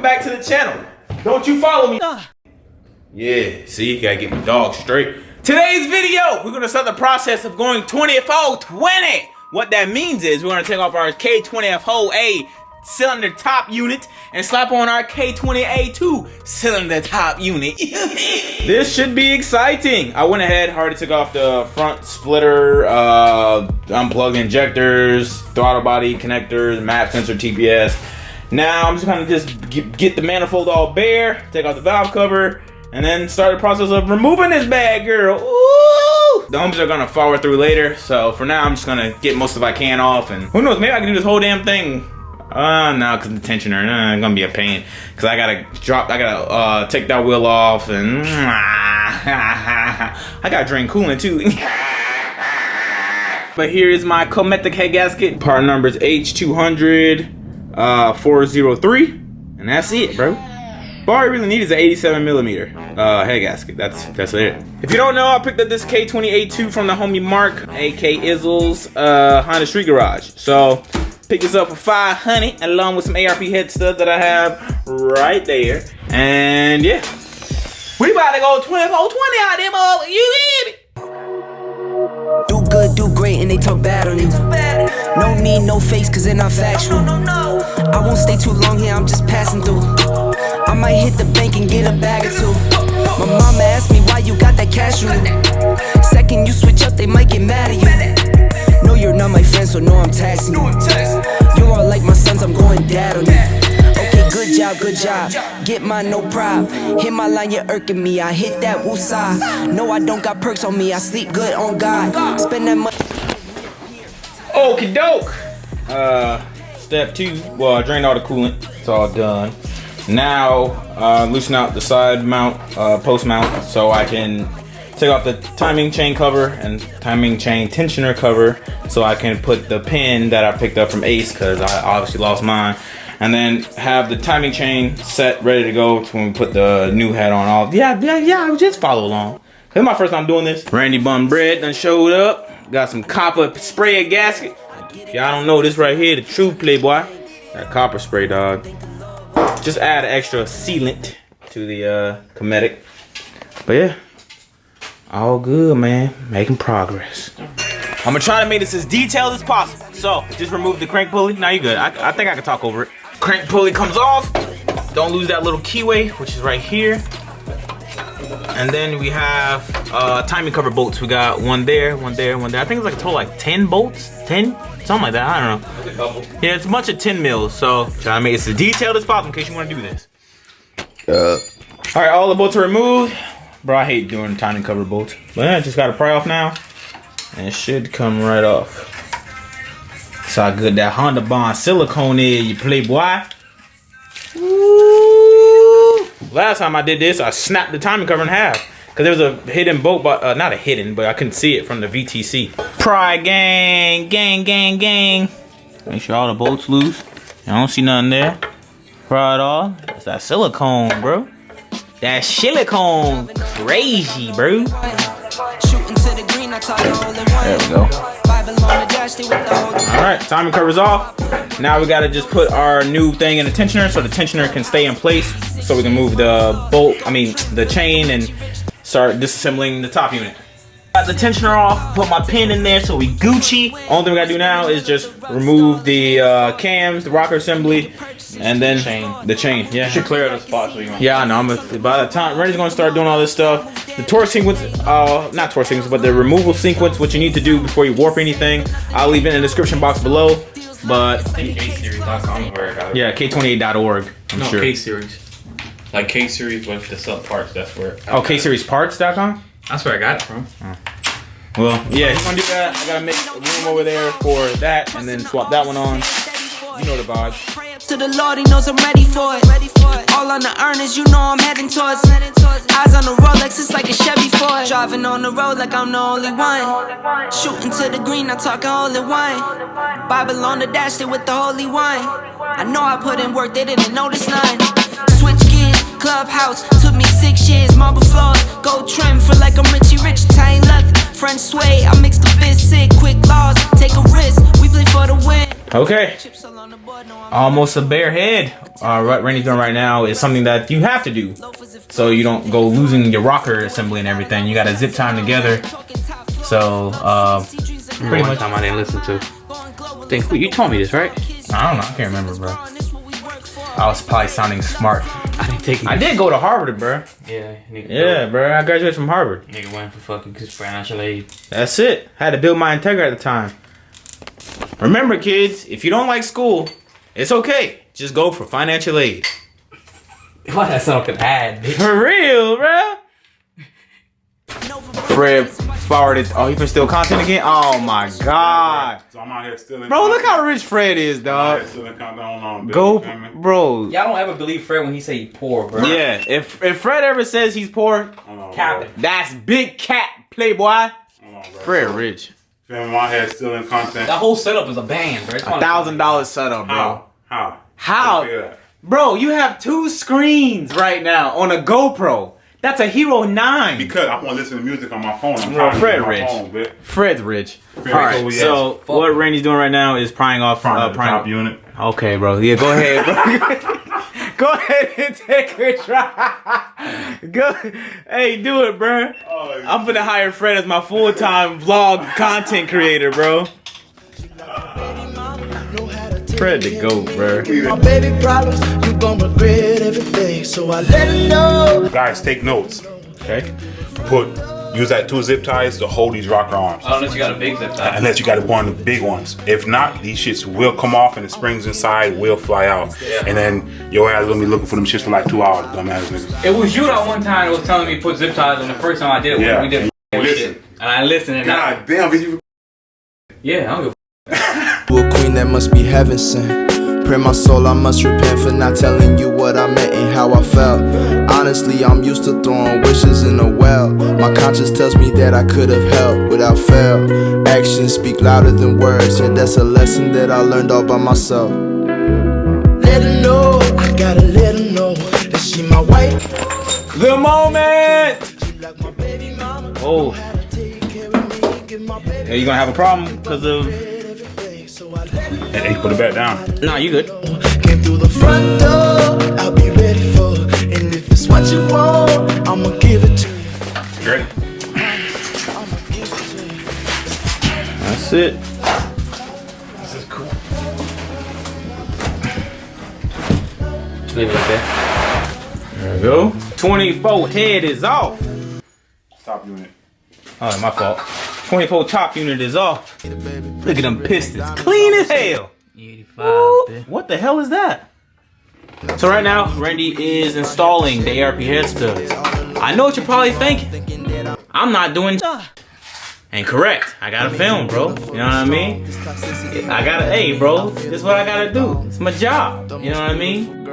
back to the channel. Don't you follow me? Yeah, see, gotta get my dog straight. Today's video, we're gonna start the process of going 20A2. What that means is we're gonna take off our K20A2 cylinder top unit and slap on our K20A2 cylinder top unit. This should be exciting. I went ahead, already took off the front splitter, unplugged injectors, throttle body connectors, map sensor, TPS. Now I'm just gonna get the manifold all bare, take off the valve cover, and then start the process of removing this bad girl. Ooh! The homies are gonna follow through later, so for now I'm just gonna get most of what I can off, and who knows, maybe I can do this whole damn thing. No, cause the tensioner, it's gonna be a pain. Cause I gotta take that wheel off, and I gotta drain coolant too. But here is my Cometic head gasket. Part number is H200 403, and that's it, bro. All I really need is an 87mm head gasket. That's it. If you don't know, I picked up this K20A2 from the homie Mark, aka Izzle's Honda Street Garage. So pick this up for $500 along with some ARP head studs that I have right there. And yeah, we about to go 20 out there, boy. You hear me? Do good, do great, and they talk bad on you. No need, no face, cause they're not factual. I won't stay too long here, I'm just passing through. I might hit the bank and get a bag or two. My mama asked me why you got that cash on you. Second you switch up, they might get mad at you. No, you're not my friend, so no, I'm taxing you. You're all like my sons, I'm going dad on you. Okay, good job. Get mine, no prob. Hit my line, you're irking me. I hit that woosah. No, I don't got perks on me. I sleep good on God. Spend that money. Okie doke. Step 2. Well, I drained all the coolant. It's all done. Now, loosen out the side mount, post mount, so I can take off the timing chain cover and timing chain tensioner cover, so I can put the pin that I picked up from Ace, because I obviously lost mine. And then have the timing chain set, ready to go to when we put the new head on. All yeah, just follow along. This is my first time doing this. Randy Bun Bread done showed up. Got some copper spray gasket. If y'all don't know, this right here, the true playboy. That copper spray, dog. Just add extra sealant to the Cometic. But yeah, all good, man. Making progress. I'm gonna try to make this as detailed as possible. So just remove the crank pulley. Now you're good. I think I can talk over it. Crank pulley comes off. Don't lose that little keyway, which is right here. And then we have timing cover bolts. We got one there, one there, one there. I think it's like a total like 10 bolts, 10, something like that. I don't know. Yeah, it's a bunch of 10 mils. So trying to make this as detailed as possible in case you want to do this. All right, all the bolts are removed. Bro, I hate doing timing cover bolts, but yeah, just gotta pry off now, and it should come right off. That's how good that Honda Bond silicone is, you playboy. Woo. Last time I did this, I snapped the timing cover in half because there was a hidden bolt, but not a hidden, but I couldn't see it from the VTC. Pry gang. Make sure all the bolts loose. I don't see nothing there. Pry it all. That's that silicone, bro. That silicone crazy, bro. There we go. Alright, timing cover's off. Now we gotta just put our new thing in the tensioner so the tensioner can stay in place, so we can move the the chain, and start disassembling the top unit. Got the tensioner off, put my pin in there so we Gucci. Only thing we gotta do now is just remove the cams, the rocker assembly, and then the chain. Yeah, you should clear out a spot so you want. Yeah, I know. By the time Randy's gonna start doing all this stuff, the torque sequence, not torque sequence, but the removal sequence, what you need to do before you warp anything, I'll leave it in the description box below. But I think K-series.com is where I got it. Yeah, K20A.org. No, sure. K-series. Like K-series with the sub parts. That's where. Oh, K-seriesparts.com. That's where I got it from. Oh. Well, yeah, if you want to do that, I gotta make a room over there for that, and then swap that one on. You know the vibe. To the Lord, he knows I'm ready for it. All on the earners, you know I'm heading towards. Eyes on the Rolex, it's like a Chevy Ford. Driving on the road like I'm the only one. Shooting to the green, I talk holy wine. Bible on the dash, they with the holy wine. I know I put in work, they didn't notice none. Switch gears, clubhouse, took me 6 years. Marble floors, gold trim, feel like I'm Richie Rich, tying leather. French suede, I mix the fist sick, quick laws, take a risk. We play for the win. Okay. Almost a bare head. What Randy's doing right now is something that you have to do, so you don't go losing your rocker assembly and everything. You gotta zip tie them together. So pretty much. Time I didn't listen to. Think you told me this, right? I don't know. I can't remember, bro. I was probably sounding smart. I didn't take it. I did go to Harvard, bro. Yeah, nigga. Yeah, bro. I graduated from Harvard. Nigga went for fucking financial aid. That's it. Had to build my Integra at the time. Remember, kids, if you don't like school, it's okay. Just go for financial aid. Why that sound like an ad, bitch? For real, bro. Fred forwarded. Oh, he can steal content again? Oh my god. So I'm out here stealing. Bro, look how rich Fred is, dog. Go, bro. Y'all don't ever believe Fred when he say he poor, bro. Yeah, if Fred ever says he's poor, Cap it. that's big cat, playboy. Fred rich. Film my head stealing content. That whole setup is a band, bro. $1,000 setup, bro. How? How? Bro, you have 2 screens right now on a GoPro. That's a Hero 9. Because I want to listen to music on my phone. Bro, Fred my rich. phone, Fred's rich. Fred, Alright, so what Randy's doing right now is prying off the top unit. Okay, bro. Yeah, go ahead, bro. Go ahead and take a try. Go. Hey, do it, bro. I'm gonna hire Fred as my full-time vlog content creator, bro. Fred the GOAT, bro. My baby problems, you gon' regret everything. So I let her know. Guys, take notes. Okay. Use that 2 zip ties to hold these rocker arms. Unless you got a big zip tie. Unless you got one of the big ones. If not, these shits will come off and the springs inside will fly out. Yeah. And then your ass gonna be looking for them shits for like 2 hours, dumbass niggas. It was you that one time that was telling me to put zip ties on the first time I did it. Yeah. We did shit. And I listened and God damn, but you. yeah, I don't give A queen that must be heaven sent. Pray my soul, I must repent for not telling you what I meant and how I felt. Honestly, I'm used to throwing wishes in a well. My conscience tells me that I could have helped without fail. Actions speak louder than words, and that's a lesson that I learned all by myself. Let her know, I gotta let her know that she my wife. The moment. She like my baby mama. Oh. Are you gonna have a problem because of? Hey, put it back down. Nah, you good. Came through the front door, I'll be ready for it. And if it's what you want, I'ma give it to you. Great. That's it. This is cool. Leave it like that. There we go. 24 head is off. Top unit. Oh, my fault. 24 top unit is off. Look at them pistons. Clean as hell. 85. What the hell is that? So right now, Randy is installing the ARP head studs. I know what you're probably thinking. I'm not doing and correct. I gotta film, bro. You know what I mean? I gotta, hey, bro, this is what I gotta do. It's my job. You know what I mean?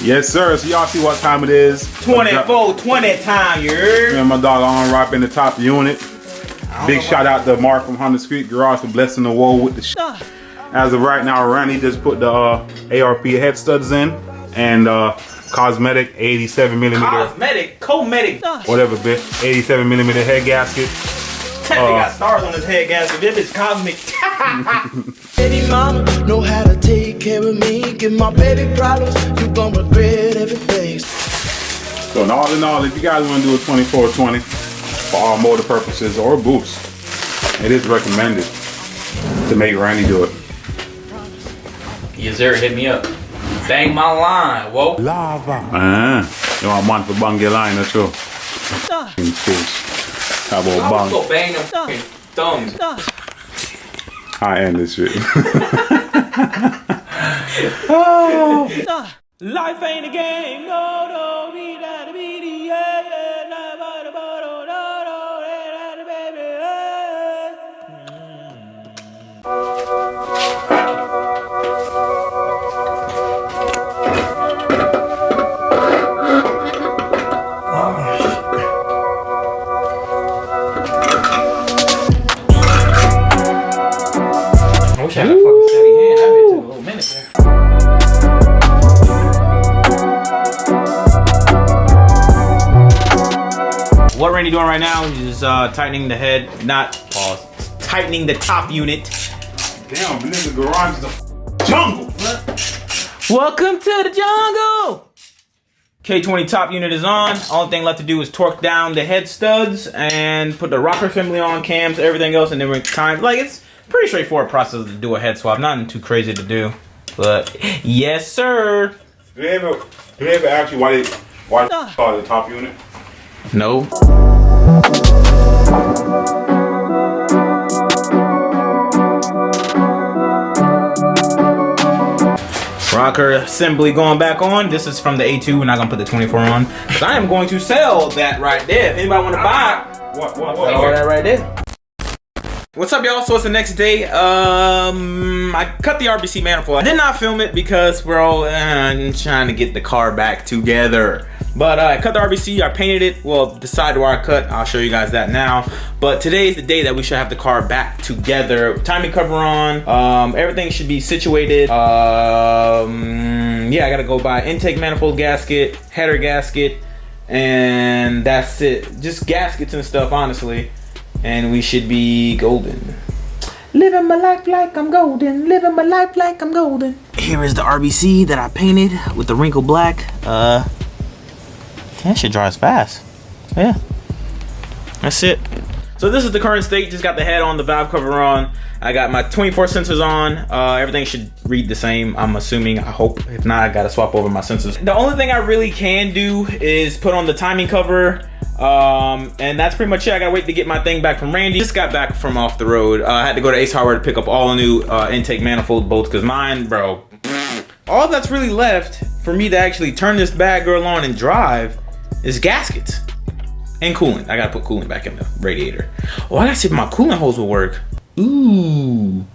Yes, sir. So y'all see what time it is. 24-20 time, you heard? And my dog on right in the top unit. Big shout out to Mark from Honda Street Garage for blessing the wall with the shit. As of right now, Randy just put the ARP head studs in and cosmetic 87 millimeter. Cosmetic, co-medic. Whatever, bitch. 87 millimeter head gasket. They got stars on his head gasket. This bitch cosmic. Baby mama know how to take care of me. Give my baby problems, you gon' regret everything. So in all, if you guys want to do a 24-20 for all motor purposes or boost, it is recommended to make Randy do it. Yes, sir. Hit me up. Bang my line. Whoa. Lava. You want one for bang your line, that's true. Fish. How about I'm bang? gonna bang them fucking thumbs. I end this shit. Oh, life ain't a game. No, no, be that, be the, yeah, yeah, nah, but the bottle, no, no, yeah, that, baby, I wish I had a fucking steady hand. That bitch took a little minute there. What Randy doing right now is tightening the head, not tightening the top unit. Damn, nigga, garage is a jungle. Welcome to the jungle. K20 top unit is on. Only thing left to do is torque down the head studs and put the rocker assembly on, cams, everything else, and then we're kind like it's pretty straightforward process to do a head swap. Nothing too crazy to do, but yes, sir. Do they ever ask you why they call it the top unit? No. Rocker assembly going back on. This is from the A2. We're not gonna put the 24 on because I am going to sell that right there. If anybody want to buy it, What? all that right there. What's up, y'all? So it's the next day. I cut the RBC manifold. I did not film it because we're all trying to get the car back together. But I cut the RBC, I painted it. Well, the side where I cut, I'll show you guys that now. But today is the day that we should have the car back together. Timing cover on, everything should be situated. Yeah, I gotta go buy intake manifold gasket, header gasket, and that's it. Just gaskets and stuff, honestly. And we should be golden. Living my life like I'm golden. Living my life like I'm golden. Here is the RBC that I painted with the wrinkle black. That shit dries fast. Yeah. That's it. So this is the current state. Just got the head on, the valve cover on. I got my 24 sensors on. Everything should read the same, I'm assuming, I hope. If not, I gotta swap over my sensors. The only thing I really can do is put on the timing cover. And that's pretty much it. I gotta wait to get my thing back from Randy. Just got back from off the road. I had to go to Ace Hardware to pick up all new intake manifold bolts because mine, bro, all that's really left for me to actually turn this bad girl on and drive is gaskets and coolant. I gotta put coolant back in the radiator. Oh, I gotta see if my coolant hose will work. Ooh.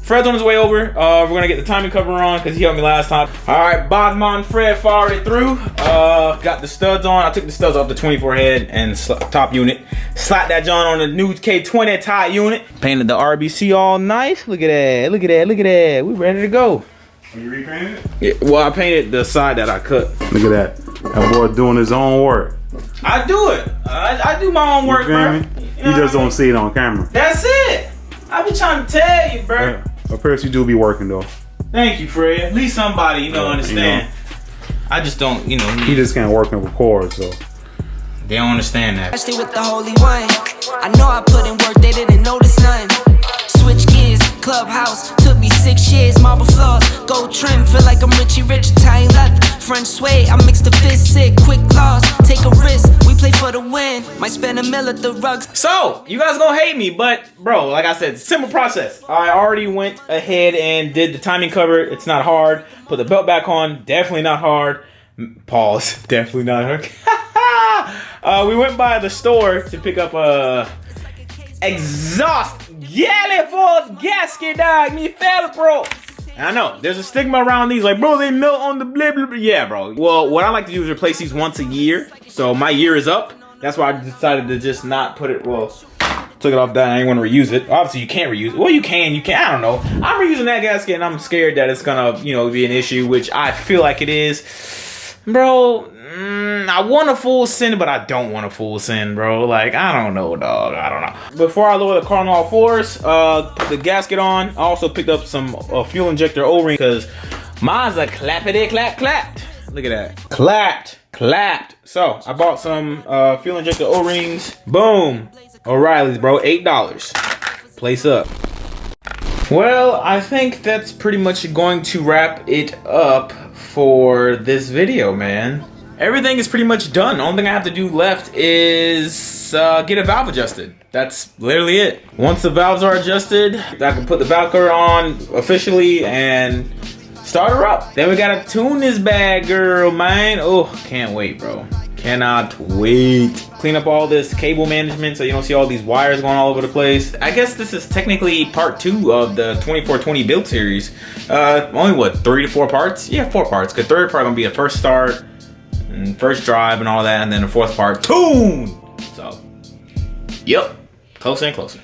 Fred's on his way over. We're gonna get the timing cover on because he helped me last time. All right, Bodman Fred fired it through. Got the studs on. I took the studs off the 24 head and top unit. Slapped that John on the new K20 tie unit. Painted the RBC all nice. Look at that. Look at that. Look at that. We ready to go. You repainted it? Yeah, well, I painted the side that I cut. Look at that. That boy doing his own work. I do it. I do my own work, bro. You just don't see it on camera. That's it. I be trying to tell you, bro. Yeah. Appears you do be working though. Thank you, Fred. At least somebody, understand. I just don't, He just can't work and record, so. They don't understand that. I stay with the holy one. I know I put in work, they didn't notice none. Switch gears, clubhouse, took me 6 years, marble floors, gold trim, feel like I'm Richie Rich, Italian leather, French suede, I mix the fist sick, quick loss, take a risk, we play for the win, might spend $1 million at the rugs. So, you guys gonna hate me, but bro, like I said, simple process. I already went ahead and did the timing cover, it's not hard. Put the belt back on, definitely not hard. Pause, definitely not hard. We went by the store to pick up a exhaust yellow for gasket, dog. Me fell, bro. And I know there's a stigma around these, like, bro, they melt on the blah blah blah. Yeah, bro. Well, what I like to do is replace these once a year. So my year is up. That's why I decided to just not put it. Well, took it off that. I didn't want to reuse it. Obviously, you can't reuse it. Well, you can. I don't know. I'm reusing that gasket, and I'm scared that it's gonna, be an issue, which I feel like it is. Bro, I want a full send, but I don't want a full send, bro. Like, I don't know, dog. I don't know. Before I lower the car on all fours, put the gasket on. I also picked up some fuel injector O-ring because mine's a clappity clapped. Look at that. Clapped. So, I bought some fuel injector O-rings. Boom. O'Reilly's, bro. $8. Place up. Well, I think that's pretty much going to wrap it up for this video, man. Everything is pretty much done. The only thing I have to do left is get a valve adjusted. That's literally it. Once the valves are adjusted, I can put the valve cover on officially and start her up. Then we gotta tune this bad girl, man. Oh, can't wait, bro. Cannot wait. Clean up all this cable management so you don't see all these wires going all over the place. I guess this is technically part 2 of the 2420 build series. Only what, 3 to 4 parts? Yeah, 4 parts. Cause third part gonna be a first start, and first drive and all that, and then the 4th part, tune. So, yep, closer and closer.